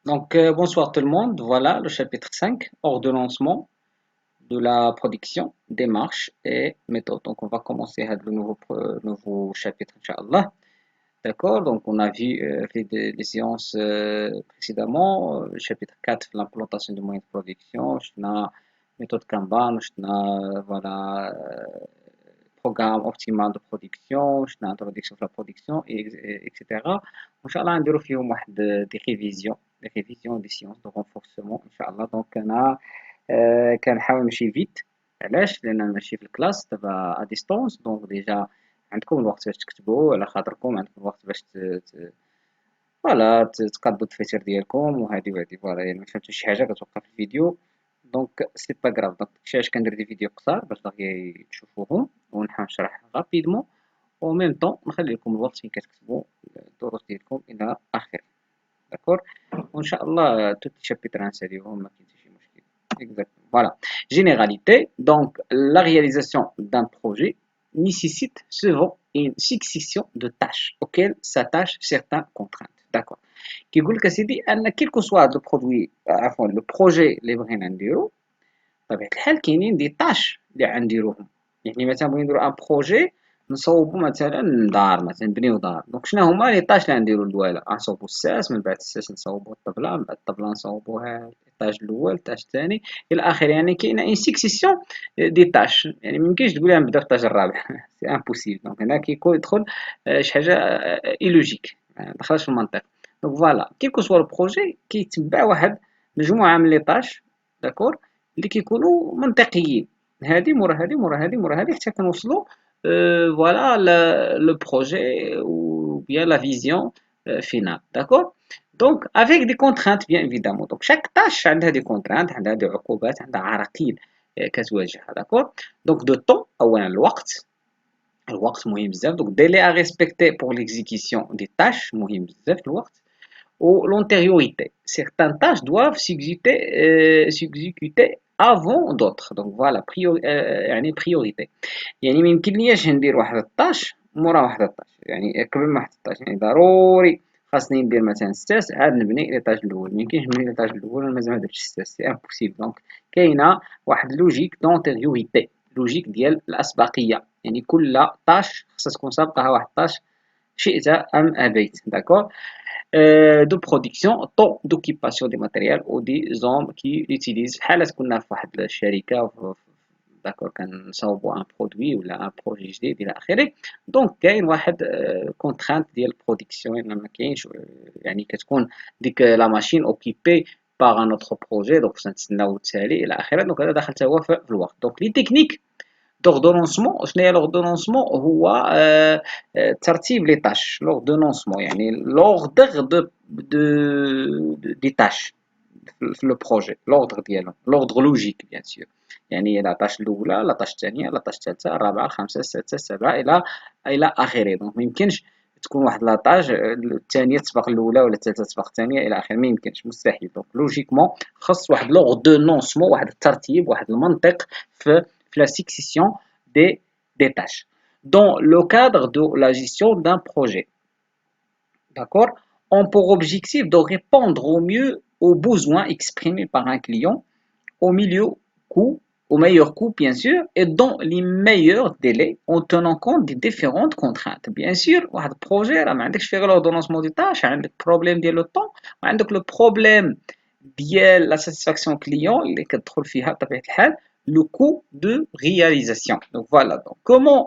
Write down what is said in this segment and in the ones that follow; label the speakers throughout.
Speaker 1: Bonsoir tout le monde. Voilà le chapitre 5, ordonnancement de la production, démarche et méthode. Donc, on va commencer avec le nouveau chapitre, Inch'Allah. D'accord? Donc, on a vu fait des séances précédemment. Le chapitre 4, l'implantation du moyen de production. On a méthode Kanban, on a voilà, programme optimal de production, on a introduction de la production, etc. Inch'Allah, نديرو فيهم واحد des révisions des séances de renforcement Inch'Allah. Donc انا كنحاول نمشي فيت. علاش؟ لان ماشي في الكلاس دابا ا ديستونس، دونك ديجا عندكم الوقت باش تكتبوا على خاطركم، عندكم الوقت باش فوالا تقادوا الدفاتر ديالكم وهادي فوالا، يعني ما فهمتوش شي حاجه كتوقع في الفيديو. دونك سي با غراف. دونك علاش كندير دي فيديو قصار باش دغيا تشوفوهم ونحاول نشرح رابيدمون، و ميم طون نخلي لكم الوقت فين كتكتبوا الدروس ديالكم الى اخره. داكور. وان شاء الله توت لي شابيتر غنساليوهم، ما كاين حتى شي مشكل. Exactement. Voilà. Généralité. Donc, la réalisation d'un projet nécessite souvent une succession de tâches auxquelles s'attachent certaines contraintes. D'accord. كيقول لك اسيدي ان كيل كو سوا لو برودوي، عفوا لو بروجي اللي بغينا نديرو، بطبيعة الحال كاينين دي طاش اللي غنديروهم. يعني مثلا بغينا نديرو ان بروجي نصوبو مثلا دار، مثلا نبنيو دار، دونك شنو هما لي طاش اللي غنديرو الاولى؟ غنصوبو الساس، من بعد الساس نصوبو الطبلة، من بعد الطبلة نصوبوها الطاج الاول الطاج الثاني الى اخره. يعني كاينه ان سيكسيسيون دي طاش، يعني ميمكنش تقولي غنبدا في الطاج الرابع سي امبوسيبل. دونك هنا يدخل شي حاجه ايلوجيك، مدخلش في المنطق. دونك فوالا كيل كو سوا لو بروجي كيتبع واحد مجموعه من لي طاش، داكور، اللي كيكونوا منطقيين. هذه مورا هذه مورا هذه مورا هذه حتى كنوصلوا فوالا لو بروجي ou bien la vision finale. D'accord? Donc avec des contraintes bien évidemment. Donc chaque tâche عندها des contraintes، عندها des عقوبات، عندها عراقيل كتواجهها. داكور. دونك دو طون، اولا الوقت مهم بزاف. دونك ديلي ا ريسبكتي pour l'exécution des tâches مهم بزاف الوقت. Ou l'antériorité. Certaines tâches doivent s'exécuter avant d'autres. Donc voilà, يعني priorité. يعني ما يمكنلياش ندير واحد الطاش مورا واحد الطاش، يعني قبل ما واحد الطاش، يعني ضروري خاصني ندير مثلا ستاس عاد نبني ليطاج الاول. ما يمكنش نبني ليطاج الاول وانا مازال ما درتش ستاس، سي امبوسيبل. دونك كاينه واحد لوجيك دونتيريوريتي، لوجيك ديال الاسبقيه، يعني كل طاش خاصها تكون سابقها واحد الطاش شئت ام ابيت. داكور. De production, temps d'occupation des matériels ou des hommes qui utilisent. بحال كنا في واحد الشركة داكور كنصاوبوا ان برودوي ولا ان بروجي جديد الى اخره. دونك كاين واحد كونترانت ديال البرودكسيون، يعني ما كاينش يعني كتكون ديك لا ماشين اوكيبي باغ ان اوتر بروجي، دونك خصنا نتسناو التالي الى اخره. دونك هذا داخل حتى هو في الوقت. دونك لي تكنيك d'ordonnancement. شنو هي l'ordonnancement؟ هو ترتيب لي طاش. l'ordonnancement يعني l'ordre دي طاش في لو بروجي، l'ordre ديالهم، l'ordre لوجيك بيان سور. يعني لا طاش الاولى، لا طاش الثانيه، لا طاش الثالثه، الرابعه، الخامسه، السادسه، السابعه الى اخره. دونك ما يمكنش تكون واحد لاطاج الثانيه تسبق الاولى ولا الثالثه تسبق الثانيه الى اخره، ما يمكنش، مستحيل. دونك لوجيكمون خاص واحد لوردونونسمون، واحد الترتيب، واحد المنطق في la succession des tâches dans le cadre de la gestion d'un projet. D'accord? Ont pour objectif de répondre au mieux aux besoins exprimés par un client au milieu coût, au meilleur coût bien sûr, et dans les meilleurs délais en tenant compte des différentes contraintes. Bien sûr, واحد projet راه ما عندكش فيه غير l'ordonnancement des tâches، عندك problème ديال le temps، وعندك le problème ديال la satisfaction client اللي كتدخل فيها بطبيعة الحال le coût de réalisation. Donc voilà, donc comment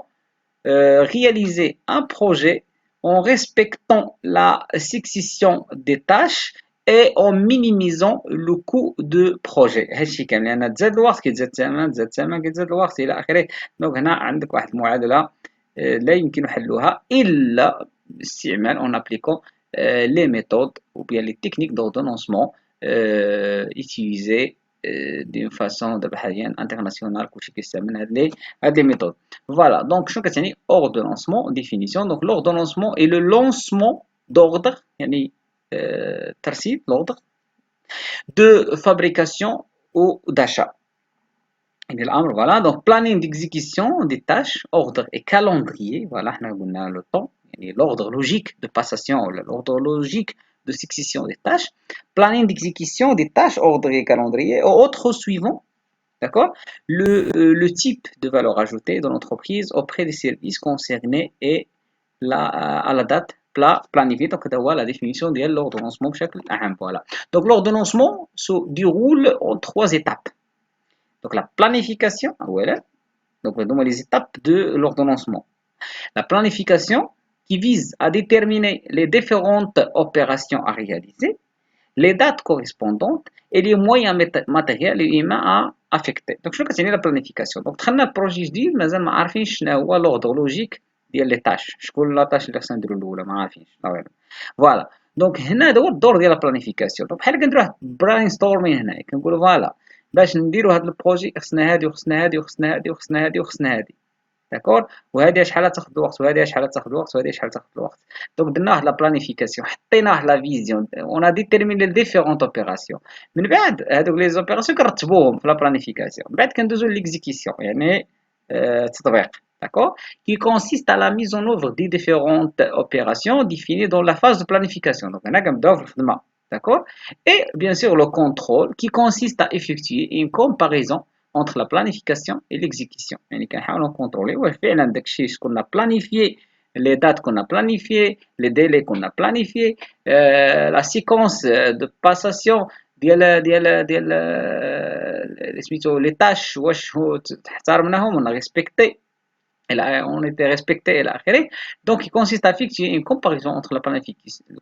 Speaker 1: réaliser un projet en respectant la succession des tâches et en minimisant le coût de projet. هادشي كامل لان تزاد الوقت كيتزاد الثمن، تزاد الثمن كيتزاد الوقت الى اخره. دونك هنا عندك واحد المعادله لا يمكن حلها الا باستعمال en appliquant les méthodes ou bien les techniques d'ordonnancement utilisées d'une façon دابا حاليا انترناسيونال. كلشي كيستعمل هاد لي ميثود. Voilà, donc شنو كتعني ordonnancement définition. Donc l'ordonnancement est le lancement d'ordre، يعني ترتيب l'ordre de fabrication ou d'achat. يعني الامر فوالا. donc planning d'exécution des tâches، ordre et calendrier. voilà حنا قلنا le temps، يعني l'ordre logique de passation ولا l'ordre logique de succession des tâches, planning d'exécution des tâches, ordre et calendrier, autres suivant, d'accord, le type de valeur ajoutée de l'entreprise auprès des services concernés et à la date planifiée. Donc, c'est la définition de l'ordonnancement. Voilà. Donc, l'ordonnancement se déroule en 3 étapes. Donc, la planification, voilà. Donc, les étapes de l'ordonnancement. La planification qui vise à déterminer les différentes opérations à réaliser, les dates correspondantes et les moyens matériels et humains à affecter. Donc, شنو كتعني la planification. Donc, دخلنا بروجي جديد مازال ما عارفين شنو هو l'ordre logique ديال لي تاش، شكون لا تاش اللي خصنا نديرو الاولى ما عارفينش. فوالا. دونك هنا هذا هو الدور ديال la planification. دونك بحال كنديرو واحد براين ستورمين هنايا كنقولو فوالا باش نديرو هذا البروجي خصنا هادي وخصنا هادي وخصنا هادي وخصنا هادي وخصنا هادي. داكور، وهذه شحال تاخذ الوقت وهذه شحال تاخذ الوقت وهذه شحال تاخذ الوقت. دونك درنا واحد لا بلانيفيكاسيون، حطينا واحد لا فيزيون، اون ا ديتيرميني لي ديفيرونت اوبيراسيون. من بعد هذوك لي زوبيراسيون كنرتبوهم في لا بلانيفيكاسيون، من بعد كندوزو ليكزيكسيون يعني التطبيق. D'accord, qui consiste à la mise en œuvre des différentes opérations définies dans la phase de planification. Donc, on a comme d'accord, et bien sûr le contrôle qui consiste à effectuer une comparaison entre la planification et l'exécution. يعني كنحاولوا نكونترولي واش فعلا داكشي qu'on a planifié, les dates qu'on a planifiées, les délais qu'on a planifiés, la séquence de passation ديال سميتو les tâches واش احترمناهم on a respecté, on était respecté et l'akhiri. Donc il consiste à effectuer une comparaison entre la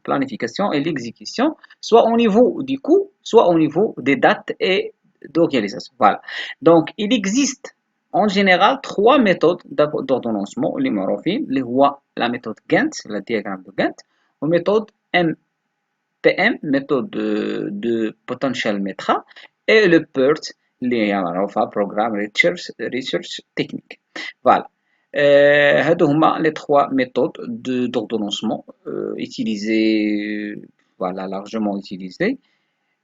Speaker 1: planification et l'exécution, soit au niveau du coût, soit au niveau des dates et d'organisation. Voilà. Donc il existe en général 3 méthodes d'ordonnancement, les marofines, la méthode Gantt, le diagramme de Gantt, la méthode MPM, méthode de potential metra, et le PERT, les programme research technique. Voilà. Les 3 méthodes d'ordonnancement utilisées, voilà, largement utilisées.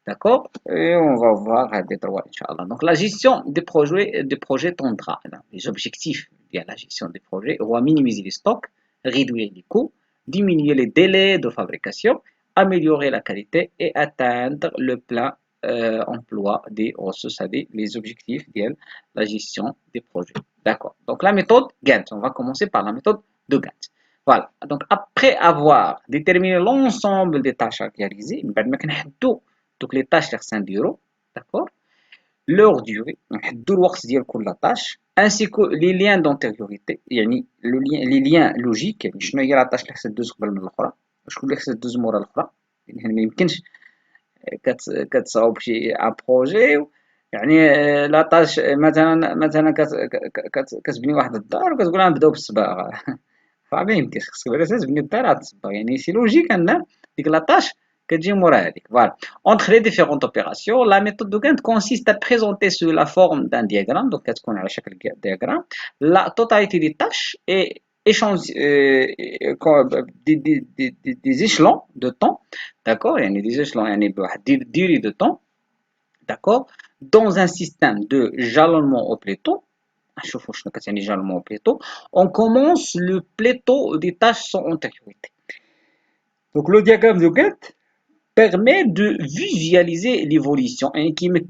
Speaker 1: D'accord. Et on va voir des 3, Inch'Allah. Donc, la gestion des projets tendra. Les objectifs de la gestion des projets, on va minimiser les stocks, réduire les coûts, diminuer les délais de fabrication, améliorer la qualité et atteindre le plein emploi des ressources, les objectifs de la gestion des projets. D'accord. Donc, la méthode Gantt. On va commencer par la méthode de Gantt. Voilà. Donc, après avoir déterminé l'ensemble des tâches à réaliser, donc les tâches اللي خصنا نديرو، d'accord, leur durée، نحددو الوقت ديال كل tâche، ainsi que les liens d'antériorité، يعني les liens logiques، يعني شنو هي لا tâche اللي خصها دوز قبل من الاخرى، شكون اللي خصها دوز مورا الاخرى. يعني ما يمكنش كتصاوب شي ان بروجي، يعني لا tâche مثلا كتبني واحد الدار وكتقول غنبداو بالصباغه ما يمكنش، خصك بعدا تبني الدار عاد تصبغ، يعني سي لوجيك ان ديك لا tâche Voilà. Entre les différentes opérations, la méthode de Gantt consiste à présenter sous la forme d'un diagramme, donc à chaque diagramme, la totalité des tâches et des échelons de temps, d'accord, il y a des échelons, il y a des durées de temps, d'accord, dans un système de jalonnement au pléteau. On commence le pléteau des tâches sans antériorité. Donc le diagramme de Gantt permet de visualiser l'évolution et qui me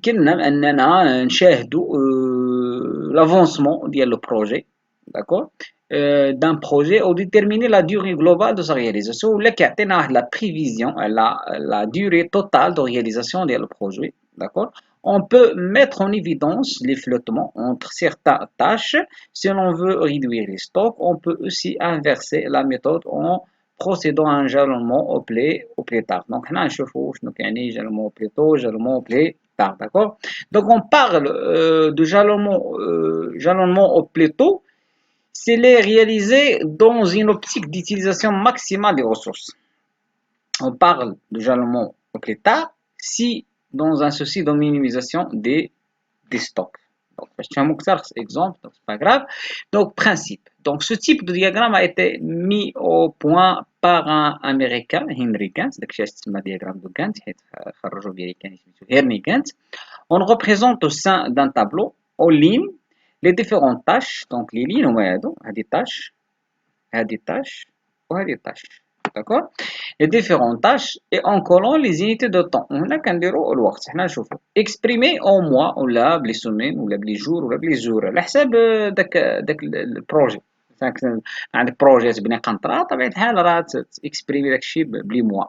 Speaker 1: l'avancement du projet, d'accord, d'un projet ou déterminer la durée globale de sa réalisation ou la prévision, la durée totale de réalisation du projet, d'accord. On peut mettre en évidence les flottements entre certaines tâches si l'on veut réduire les stocks. On peut aussi inverser la méthode en procédant à un jalonnement au plus tard. Donc, on a un jalonnement au plus tôt, jalonnement au plus tard, d'accord. Donc, on parle de jalonnement au plus tôt, c'est les réalisé dans une optique d'utilisation maximale des ressources. On parle de jalonnement au plus tard si dans un souci de minimisation des stocks. Donc, je tiens un exemple, donc c'est pas grave. Donc, principe. Donc, ce type de diagramme a été mis au point par un américain, Henry Gantt. Donc, c'est un diagramme de Gantt, Henry Gantt. On représente au sein d'un tableau, en ligne, les différentes tâches. Donc, les lignes, on a des tâches, ou des tâches. d'accord. Les différentes tâches et en collant les unités de temps. هنا كنديروا الوقت. حنا نشوفوا exprimer en mois ولا بلي سومين ولا بلي جور ولا بلي جور على حساب داك البروجي. مثلا عندك بروجي تبني قنطرة بطبيعة الحال راه تكسبريمي داكشي بلي موا.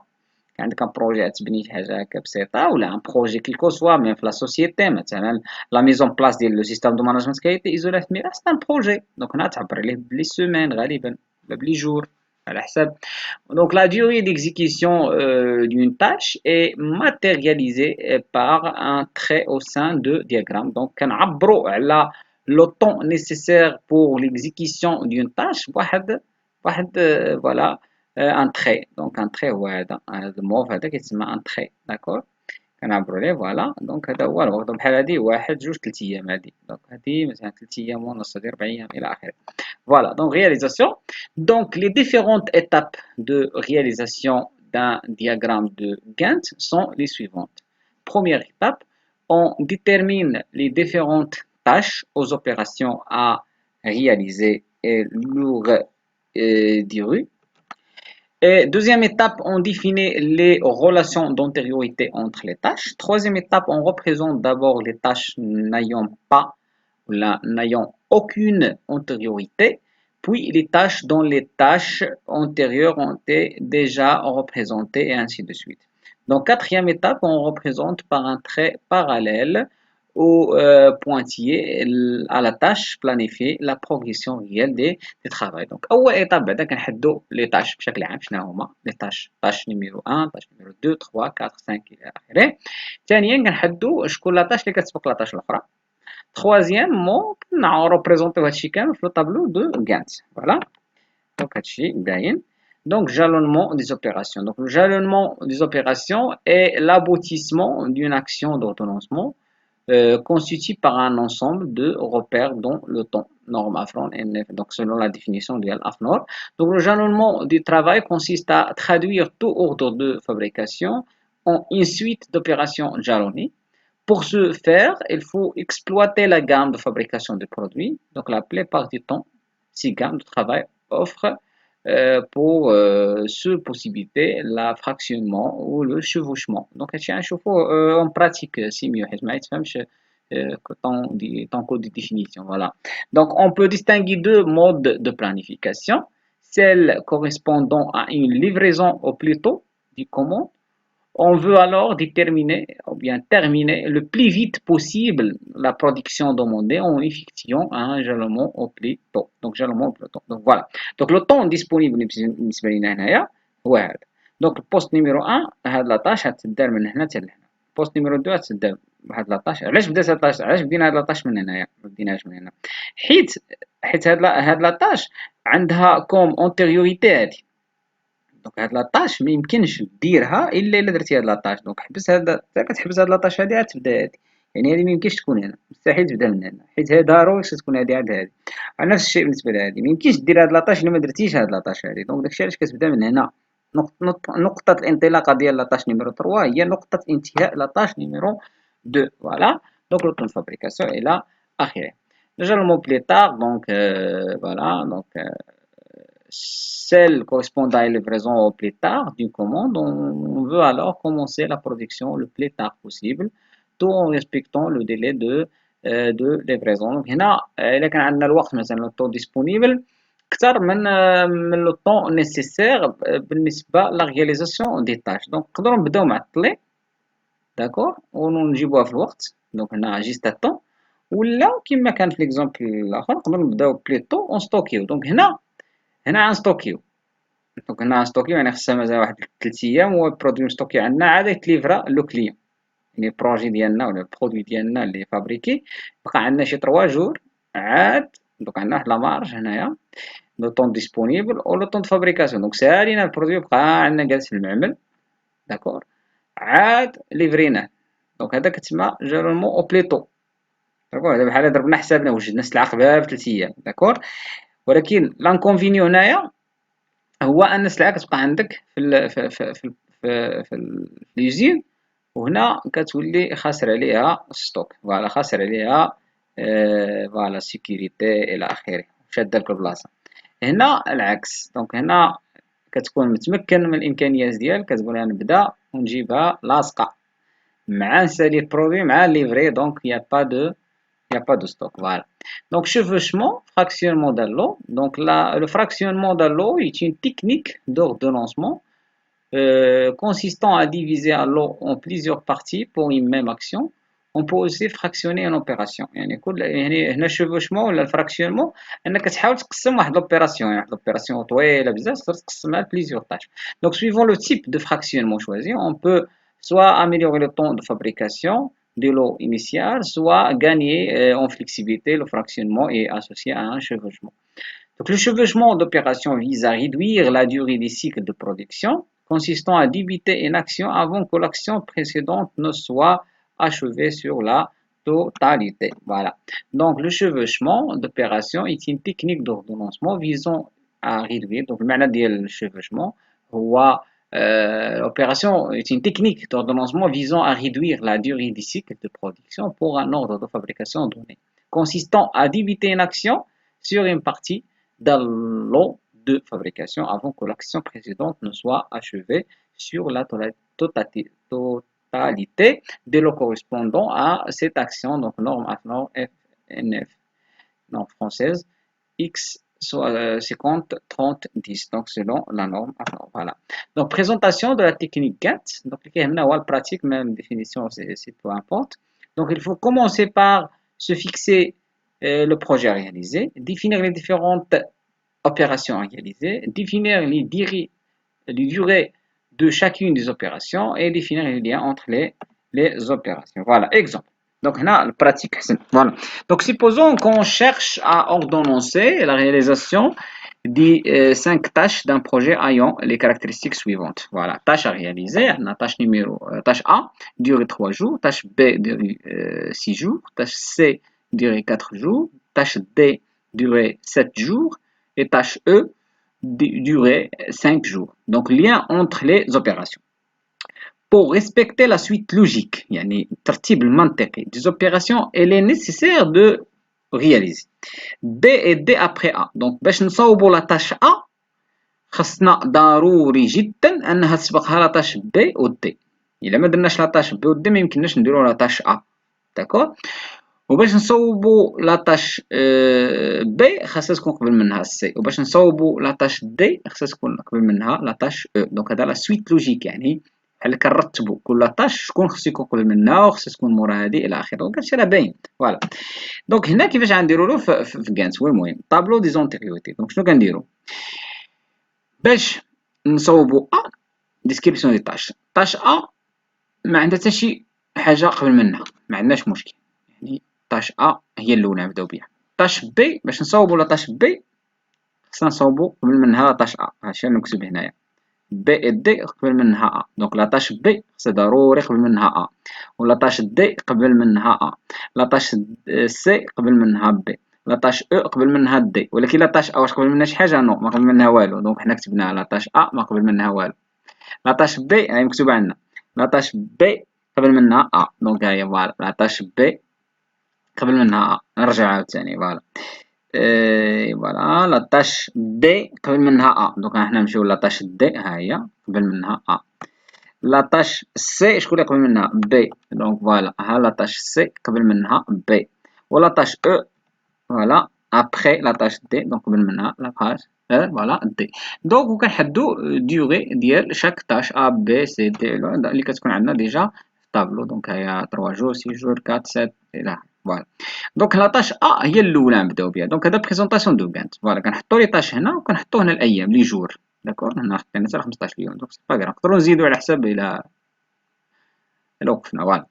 Speaker 1: عندك ان بروجي تبني شي حاجة هكا بسيطة ولا ان بروجي كيلكو سوا ميم في لا سوسيتي مثلا لا ميزون بلاس ديال لو سيستيم دو ماناجمنت كاليتي ايزو 9000 سي ان بروجي. دونك هنا تعبر عليه بلي سومين غالبا ولا بلي جور على حساب. Donc la durée d'exécution d'une tâche est matérialisée par un trait au sein de diagramme. Donc كنعبروا على le temps nécessaire pour l'exécution d'une tâche واحد voilà un trait. Donc un trait هو هذا الموف هذا كيتسمى un trait. d'accord. كنعبروا عليه فوالا. دونك هذا هو الوقت بحال هادي واحد جوج 3 ايام هادي. دونك هادي مثلا 3 ايام ونص هادي 4 ايام الى اخره. Voilà, donc réalisation. Donc les différentes étapes de réalisation d'un diagramme de Gantt sont les suivantes. Première étape, on détermine les différentes tâches aux opérations à réaliser et leur durée. Et deuxième étape, on définit les relations d'antériorité entre les tâches. Troisième étape, on représente d'abord les tâches n'ayant pas ou n'ayant aucune antériorité, puis les tâches dont les tâches antérieures ont été déjà représentées et ainsi de suite. Donc quatrième étape, on représente par un trait parallèle au pointillé à la tâche planifiée la progression réelle des travail. Donc أول étape بعدا كنحددوا les tâches بشكل عام شنو هما les tâches. tâche numéro 1 tâche numéro 2 3 4 5 إلى آخره. ثانيا كنحددوا شكون لا tâche اللي كتسبق لا tâche الأخرى. Troisièmement, on a représenté le tableau de Gantt. Voilà. Donc, donc, jalonnement des opérations. Donc, le jalonnement des opérations est l'aboutissement d'une action d'ordonnancement constituée par un ensemble de repères dont le temps, norme AFNOR, donc selon la définition de AFNOR. Donc, le jalonnement du travail consiste à traduire tout ordre de fabrication en une suite d'opérations jalonnées. Pour ce faire, il faut exploiter la gamme de fabrication de produits. Donc, la plupart du temps, ces gammes de travail offrent pour ce possibilité la fractionnement ou le chevauchement. Donc, en pratique, c'est mieux. Tant code de définition. Voilà. Donc, on peut distinguer deux modes de planification. Celle correspondant à une livraison au plus tôt du commande. On veut alors déterminer ou bien terminer le plus vite possible la production demandée en effectuant un jalonnement au plus tôt. Donc, jalonnement au plus tôt. Donc, voilà. Donc, le temps disponible بالنسبة لنا هنايا هو هذا. Donc, البوست نيميرو 1 هاد لا طاش غتدار من هنا حتى لهنا. البوست نيميرو 2 غتدار بهاد لا طاش. علاش بدات هاد لاطاش؟ علاش بدينا هاد لا طاش من هنايا؟ ما بديناهاش من هنا. حيت هاد لا طاش عندها كوم اونتيريوريتي هادي. دونك هاد لاطاش ميمكنش ديرها الا درتي هاد لاطاش. دونك حبس هاد كتحبس هاد لاطاش هادي عاد تبدا هادي. يعني هادي ميمكنش تكون هنا مستحيل تبدا من هنا حيت هاد ضروري خصها تكون هادي عاد هادي. نفس الشيء بالنسبه لهادي ميمكنش دير هاد لاطاش الا ما درتيش هاد لاطاش هادي. دونك داكشي علاش كتبدا من هنا. نقطة الانطلاقة ديال لاطاش نيميرو 3 هي نقطة انتهاء لاطاش نيميرو 2. فوالا. دونك لو طون فابريكاسيون الى اخره. Déjà le mot plus tard, donc voilà, donc celle correspondant à la livraison au plus tard d'une commande, on veut alors commencer la production le plus tard possible, tout en respectant le délai de livraison. Donc هنا إلا كان عندنا الوقت مثلا le temps disponible أكثر من le temps nécessaire بالنسبة لا réalisation des tâches. donc نقدروا نبداو معطلين داكور ونجيبوها في الوقت. دونك هنا جيست temps ولا كما كان في ليكزامبل الآخر نقدروا نبداو بليتو ونستوكيو. دونك هنا غنستوكيو. دونك هنا غنستوكيو يعني خصها مثلا واحد 3 ايام هو البرودوي مستوكي عندنا عاد يتليفرا لو كليون. يعني البروجي ديالنا ولا البرودوي ديالنا اللي فابريكي بقى عندنا شي 3 جور عاد. دونك عندنا واحد لا مارج هنايا لو طون ديسپونيبل او لو طون دو فابريكاسيون. دونك سالينا البرودوي بقى عندنا جالس في المعمل داكور عاد ليفريناه. دونك هذا كتسمى جيرالمون او بليتو داكور. هذا بحال ضربنا حسابنا وجدنا السلعه قبلها ب 3 ايام داكور. ولكن لانكونفينيو هنايا هو ان السلعه كتبقى عندك في ليزين وهنا كتولي خاسر عليها ستوك. فوالا خاسر عليها فوالا سيكوريتي الى اخره شاده لك البلاصه. هنا العكس. دونك هنا كتكون متمكن من الامكانيات ديالك، كتقول انا نبدا ونجيبها لاصقه مع نسالي البرودوي مع ليفري، دونك y a pas de stock. Voilà. Donc chevauchement, fractionnement dans l'eau. Donc là, le fractionnement dans l'eau est une technique d'ordonnancement consistant à diviser l'eau en plusieurs parties pour une même action. On peut aussi fractionner une opération. يعني هنا الشevauchement ولا الفراكسيونمون انك تحاول تقسم واحد لوبيراسيون، يعني واحد لوبيراسيون طويله بزاف تقدر تقسمها لبليزيور tâches. Donc suivant le type de fractionnement choisi, on peut soit améliorer le temps de fabrication de l'eau initiale, soit gagner en flexibilité. Le fractionnement est associé à un chevauchement. Donc, le chevauchement d'opération vise à réduire la durée des cycles de production, consistant à débuter une action avant que l'action précédente ne soit achevée sur la totalité. Voilà. Donc, le chevauchement d'opération est une technique d'ordonnancement visant à réduire. Donc, le chevauchement, l'opération est une technique d'ordonnancement visant à réduire la durée des cycles de production pour un ordre de fabrication donné, consistant à débuter une action sur une partie dans l'eau de fabrication avant que l'action précédente ne soit achevée sur la totalité de l'eau correspondant à cette action. Donc norme AFNOR FNF, norme française X 50 30 10, donc selon la norme AFNOR. Voilà. Donc présentation de la technique Gantt. Donc la pratique, même définition, c'est peu importe. Donc il faut commencer par se fixer le projet à réaliser, définir les différentes opérations à réaliser, définir les durées de chacune des opérations et définir les liens entre les opérations. Voilà, exemple. Donc là, la pratique. Voilà. Donc supposons qu'on cherche à ordonnancer la réalisation des 5 tâches d'un projet ayant les caractéristiques suivantes. Voilà, tâche à réaliser, tâche A, durée 3 jours, tâche B, durée 6 jours, tâche C, durée 4 jours, tâche D, durée 7 jours, et tâche E, durée 5 jours. Donc, lien entre les opérations. Pour respecter la suite logique, يعني الترتيب المنطقي des opérations, il est nécessaire de réaliser B et D après A. Donc, باش نصوبوا لا tâche A خاصنا ضروري جدا انها تسبقها لا tâche B و D. الا ما درناش لا tâche B و D ما يمكنناش نديرو لا tâche A. داكور. وباش نصوبوا لاطاش بي خاصها تكون قبل منها سي، وباش نصوبوا لاطاش دي خاصها تكون قبل منها لاطاش او. دونك هذا لا سويت لوجيك، يعني بحال كنرتبوا كل لاطاش شكون خصو يكون قبل منها وخصها تكون مورا هذه الى اخره. دونك هادشي راه باين. فوالا. دونك هنا كيفاش غنديروا له في كانت هو المهم طابلو دي زونتيريوريتي. دونك شنو كنديروا باش نصوبوا ا ديسكريبسيون دي طاش ا ما عندها حتى شي حاجه قبل منها، ما عندناش مشكل، يعني طاش A هي الأولى نبداو بها. طاش B باش نصاوبو لاطاش B خصنا نصاوبو قبل منها لاطاش A. هادشي اللي نكتب هنايا B et D قبل منها A. دونك لاطاش B خصها ضروري قبل منها A، ولاطاش D قبل منها A، لاطاش C قبل منها B، لاطاش E قبل منها D. ولكن لاطاش A واش قبل منها شي حاجة؟ نو، ما قبل منها والو. دونك حنا كتبناها لاطاش A ما قبل منها والو. لاطاش B هاهي مكتوبة عندنا، لاطاش B قبل منها A. دونك هاهي فوالا لاطاش B قبل منها نرجع عاوتاني فوالا. فوالا لاطاش دي قبل منها ا. دونك حنا نمشيو لاطاش دي ها هي قبل منها ا. لاطاش سي شكون اللي قبل منها بي. دونك فوالا ها لاطاش سي قبل منها بي. ولاطاش او فوالا ابخي لاطاش دي دونك قبل منها لاطاش فوالا دي. دونك وكنحدو ديوغي ديال شاك طاش ا بي سي دي اللي كتكون عندنا ديجا في الطابلو. دونك هي 3 جور 6 جور 4 7 الى اخره. فوالا. دونك لا طاش ا هي الاولى نبداو بها. دونك هذا بريزونطاسيون دو غانت. فوالا كنحطوا لي طاش هنا وكنحطوا هنا الايام لي جور. داكور هنا حطينا حتى 15 يوم. دونك سي با غراف نقدروا نزيدوا على حساب الى وقفنا. فوالا.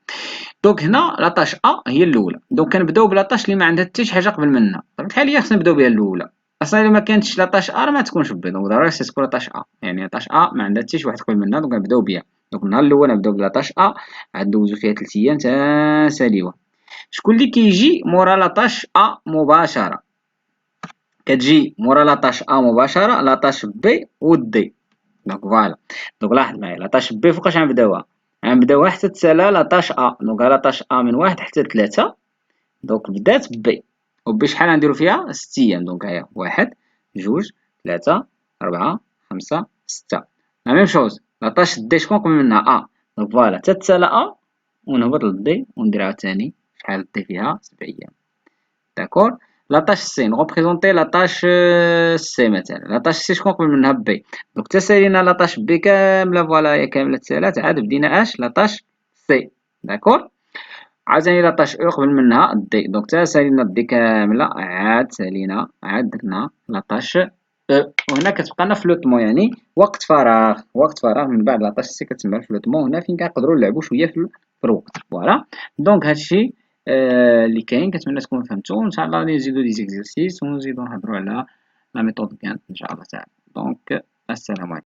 Speaker 1: دونك هنا لا طاش ا هي الاولى. دونك كنبداو بلا طاش اللي ما عندها حتى شي حاجه قبل منها. طبيعه الحال هي خصنا نبداو بها الاولى. اصلا الا ما كانتش لا طاش ا راه ما تكونش بي. دونك ضروري خصها تكون لا طاش ا، يعني طاش ا ما عندها حتى شي واحد قبل منها. دونك نبداو بها. دونك النهار الاول نبداو بلا طاش ا عاد ندوزو فيها 3 ايام تا ساليوه. شكون اللي كيجي مورا لاطاش ا مباشره؟ كتجي مورا لاطاش ا مباشره لاطاش بي و دي. دونك فوالا. دونك لاحظ معايا لاطاش بي فوقاش غنبداوها؟ غنبداوها حتى تسالا لاطاش ا. دونك لاطاش ا من 1 حتى 3. دونك بدات بي، وبي شحال غنديرو فيها 6 ايام. دونك هيا 1 2 3 4 5 6. لا ميم شوز لاطاش دي شكون قبل منها أ، دونك فوالا تتسالى أ ونهبط للدي وندير عاوتاني شحال دي فيها 7 أيام. داكور. لاطاش سي نغوبريزونتي لاطاش سي مثلا، لاطاش سي شكون قبل منها بي، دونك تسالينا لاطاش بي كاملة فوالا هي كاملة تسالات عاد بدينا اش لاطاش سي. داكور. عاوتاني لاطاش او قبل منها دي، دونك تا سالينا دي كاملة عاد سالينا عاد درنا لاطاش او، وهنا كتبقى لنا فلوتمون يعني وقت فراغ، وقت فراغ من بعد لاطاش سي كتسمى الفلوتمون، هنا فين كنقدروا نلعبوا شوية في الوقت. فوالا دونك هادشي اللي كاين، كنتمنى تكونوا فهمتوا، وان شاء الله غادي نزيدو دي زيكزرسيس ونزيدو نهضروا على لا ميثود كانت ان شاء الله تعالى. دونك السلام عليكم.